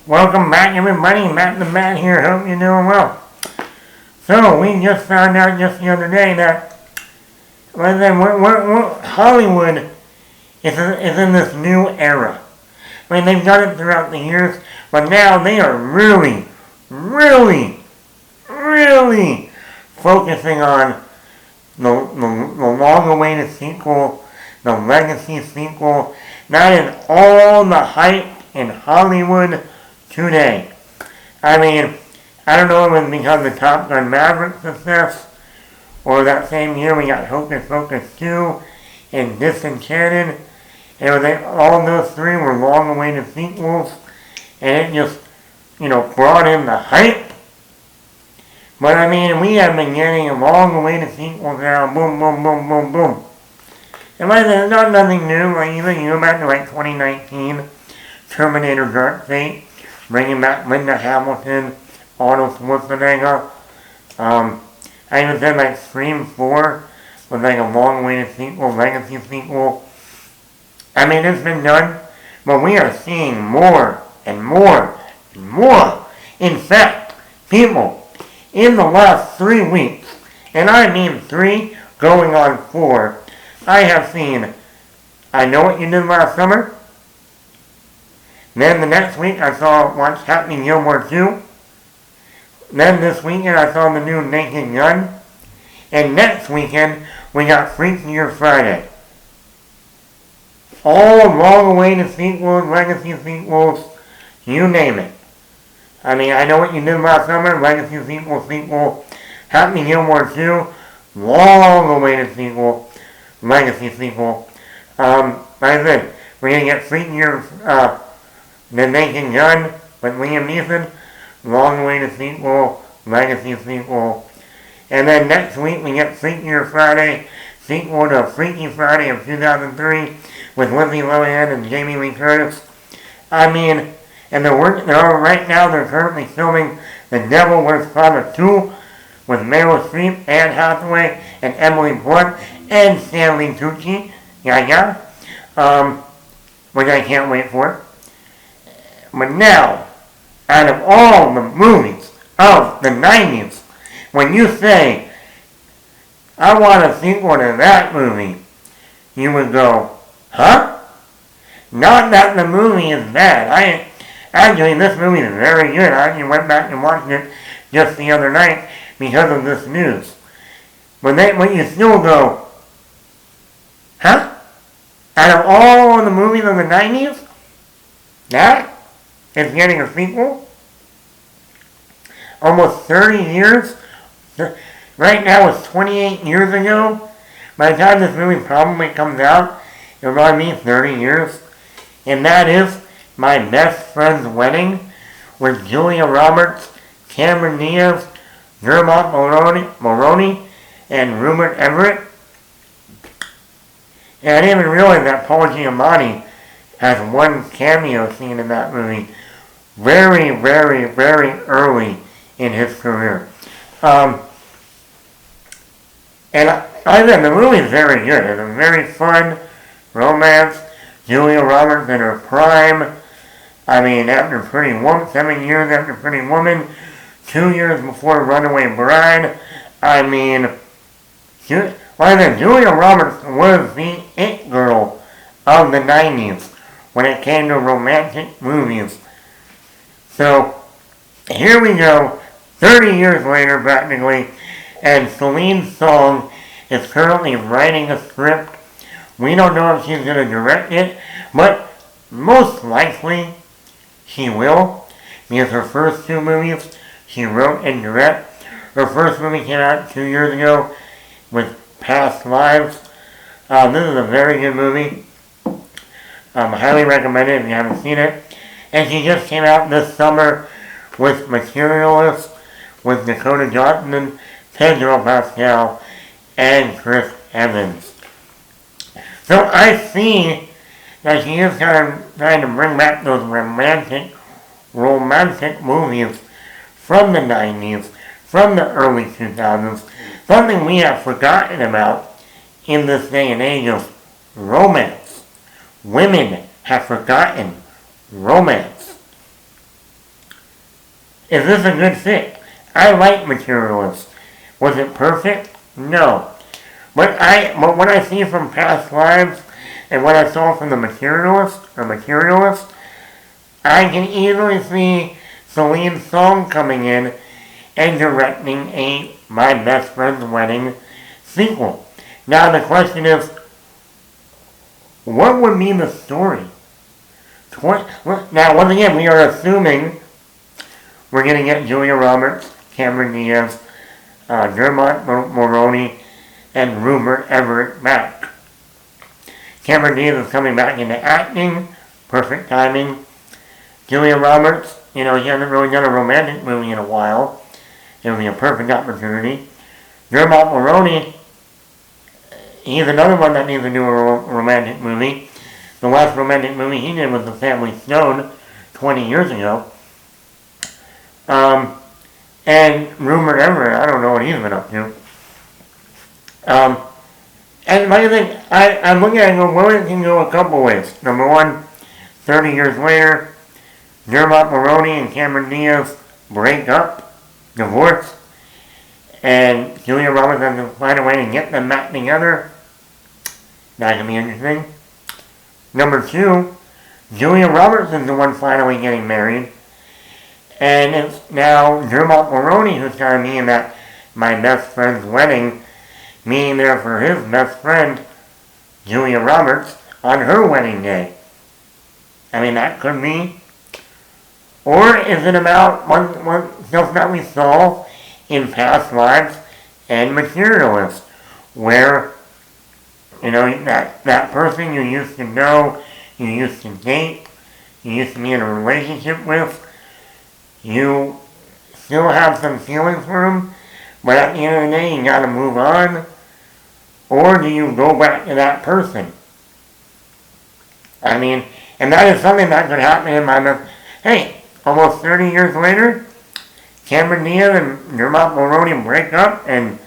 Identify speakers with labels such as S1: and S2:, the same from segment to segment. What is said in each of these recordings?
S1: Welcome back, everybody. Matt the Man here. Hope you're doing well. So, we just found out just the other day that Hollywood is in this new era. I mean, they've done it throughout the years, but now they are really focusing on the long-awaited sequel, the legacy sequel. That is all the hype in Hollywood today. I mean, I don't know if it was because of Top Gun Maverick success, or that same year we got Hocus Pocus 2 and Disenchanted. And all those three were long-awaited sequels, and it just, brought in the hype. But I mean, we have been getting long-awaited sequels now, boom, boom, boom, boom, boom. And it's not nothing new, even you go back to 2019, Terminator Dark Fate, bringing back Linda Hamilton, Arnold Schwarzenegger. I even said Scream 4 was a long-awaited sequel, legacy sequel. I mean, it's been done, but we are seeing more and more and more. In fact, people, in the last 3 weeks, and I mean 3 going on 4, I have seen I Know What You Did Last Summer. Then the next week I saw What's Happening Gilmore 2. Then this weekend I saw the new Naked Gun. And next weekend we got Freakier Friday. All long-awaited sequels, legacy sequels, you name it. I mean, I Know What You Did Last Summer, legacy sequel, Happening Gilmore 2, long-awaited sequel, legacy sequel. Like I said, we're going to get Freakier, The Naked Gun with Liam Neeson, long-awaited sequel, legacy sequel. And then next week we get Freakier Friday, sequel to Freaky Friday of 2003 with Lindsay Lohan and Jamie Lee Curtis. I mean, and right now they're currently filming The Devil Wears Prada 2 with Meryl Streep, Anne Hathaway, and Emily Blunt, and Stanley Tucci. Which I can't wait for. But now, out of all the movies of the 90s, when you say, I want a sequel to that movie, you would go, huh? Not that the movie is bad. Actually, this movie is very good. I actually went back and watched it just the other night because of this news. But when you still go, huh? Out of all the movies of the 90s, that is getting a sequel? Almost 30 years? Right now it's 28 years ago. By the time this movie probably comes out, it'll probably be 30 years. And that is My Best Friend's Wedding with Julia Roberts, Cameron Diaz, Dermot Mulroney, and Rupert Everett. And I didn't even realize that Paul Giamatti has one cameo scene in that movie very early in his career. And I think the movie is very good. It's a very fun romance. Julia Roberts in her prime. I mean, after Pretty Woman, 7 years after Pretty Woman, 2 years before Runaway Bride. I mean, Julia Roberts was the it girl of the 90s when it came to romantic movies. So, here we go, 30 years later practically, and Celine Song is currently writing a script. We don't know if she's going to direct it, but most likely she will, because her first 2 movies she wrote and directed. Her first movie came out 2 years ago with Past Lives. This is a very good movie. Highly recommend it if you haven't seen it. And she just came out this summer with Materialist, with Dakota Johnson, Pedro Pascal, and Chris Evans. So I see that she is trying to bring back those romantic movies from the 90s, from the early 2000s, something we have forgotten about in this day and age of romance. Women have forgotten romance. Is this a good fit? I like Materialist. Was it perfect? No. But what I see from past lives and what I saw from the Materialist, I can easily see Celine Song coming in and directing a My Best Friend's Wedding sequel. Now the question is, what would be the story? Now, once again, we are assuming we're going to get Julia Roberts, Cameron Diaz, Dermot Mulroney, and Rupert Everett back. Cameron Diaz is coming back into acting. Perfect timing. Julia Roberts, he hasn't really done a romantic movie in a while. It would be a perfect opportunity. Dermot Mulroney, he's another one that needs to do a romantic movie. The last romantic movie he did was The Family Stone 20 years ago. And Rupert Everett, I don't know what he's been up to. And like I think, I'm looking at it and go, well, it can go a couple ways. Number one, 30 years later, Dermot Mulroney and Cameron Diaz break up, divorce, and Julia Roberts has to find a way to get them back together. That can be interesting. Number two, Julia Roberts is the one finally getting married. And it's now Dermot Mulroney who's going to be in that My Best Friend's Wedding, being there for his best friend, Julia Roberts, on her wedding day. I mean, that could be. Or is it about one stuff that we saw in past lives and Materialist, where, that person you used to know, you used to date, you used to be in a relationship with, you still have some feelings for him, but at the end of the day you gotta move on? Or do you go back to that person? I mean, and that is something that could happen in my life. Hey, almost 30 years later, Cameron Diaz and Dermot Mulroney break up, and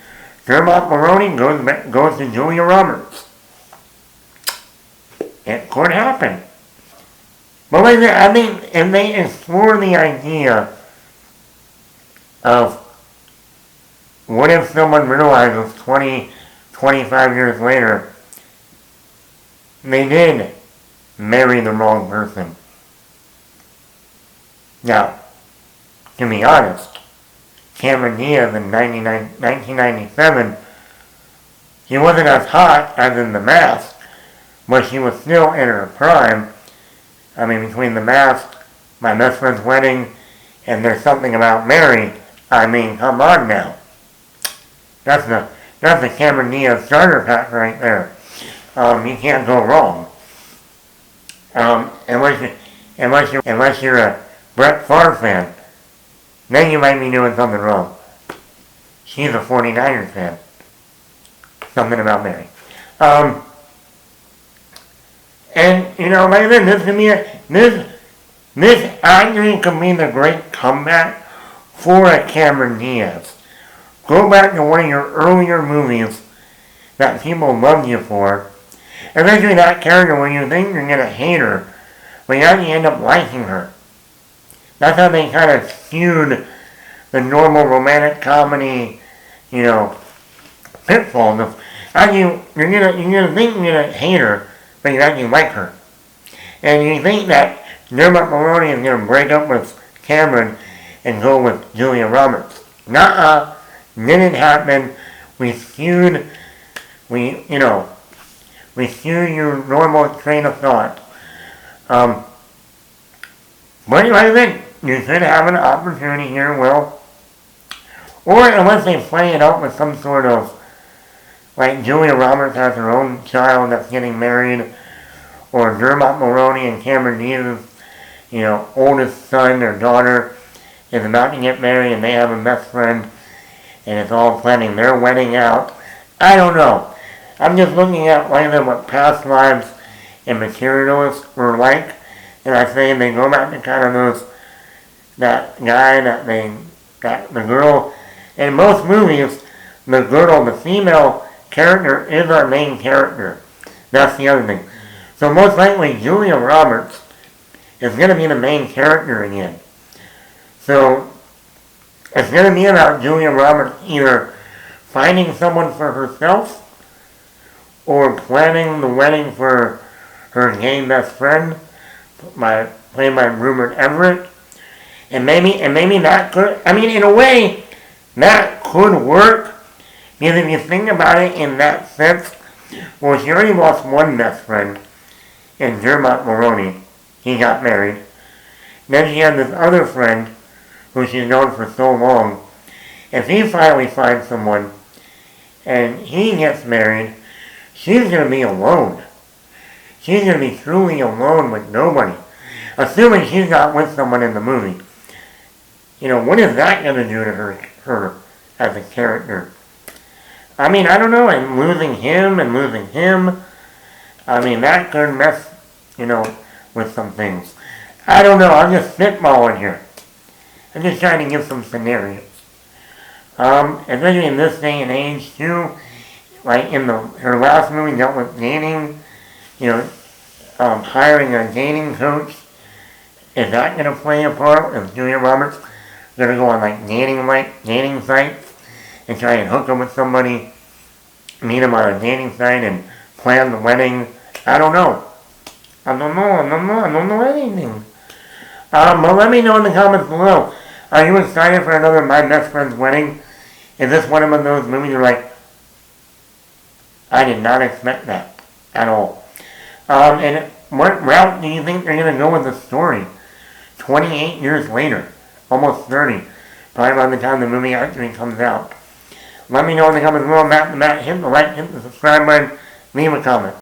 S1: Dermot Mulroney goes to Julia Roberts. It could happen. But I think if they explore the idea of what if someone realizes 20, 25 years later they did marry the wrong person. Now, to be honest, Cameron Diaz in 1997, she wasn't as hot as in The Mask, but she was still in her prime. I mean, between The Mask, My Best Friend's Wedding, and There's Something About Mary, I mean, come on now. That's the Cameron Diaz starter pack right there. You can't go wrong. Unless you're a Brett Favre fan, then you might be doing something wrong. She's a 49ers fan. Something About Mary. And, like I said, this could be this actually could be the great comeback for a Cameron Diaz. Go back to one of your earlier movies that people loved you for. Eventually that character, when you think you're going to hate her, but you actually end up liking her. That's how they kind of skewed the normal romantic comedy, pitfalls of, you're gonna think you're going to hate her, but you actually like her. And you think that Dermot Mulroney is going to break up with Cameron and go with Julia Roberts. Nuh-uh. Didn't happen. We skewed your normal train of thought. But like I said, you should have an opportunity here, Will. Or unless they play it up with some sort of, like Julia Roberts has her own child that's getting married, or Dermot Mulroney and Cameron Diaz's, oldest son or daughter is about to get married and they have a best friend and it's all planning their wedding out. I don't know. I'm just looking at what past lives and Materialists were like, and I say they go back to kind of that guy that the girl, in most movies, the female character is our main character. That's the other thing. So most likely Julia Roberts is going to be the main character again. So It's going to be about Julia Roberts either finding someone for herself or planning the wedding for her gay best friend, played by Rupert Everett. And maybe that could, I mean, in a way, that could work. Because if you think about it in that sense, well, she already lost one best friend in Dermot Mulroney. He got married. Then she had this other friend who she's known for so long. If he finally finds someone and he gets married, she's going to be alone. She's going to be truly alone with nobody. Assuming she's not with someone in the movie. You know, what is that going to do to her as a character? I mean, I don't know, and losing him, I mean, that could mess, with some things. I don't know, I'm just spitballing here. I'm just trying to give some scenarios. Especially in this day and age, too, like her last movie dealt with dating, hiring a dating coach. Is that going to play a part? Is Julia Roberts going to go on dating sites and try and hook up with somebody, meet them on a dating site and plan the wedding? I don't know. I don't know anything. But let me know in the comments below. Are you excited for another My Best Friend's Wedding? Is this one of those movies you're like, I did not expect that at all? And what route do you think they're going to go with the story? 28 years later, almost 30, probably by the time the movie actually comes out. Let me know in the comments below. Matt, hit the like, hit the subscribe button, leave a comment.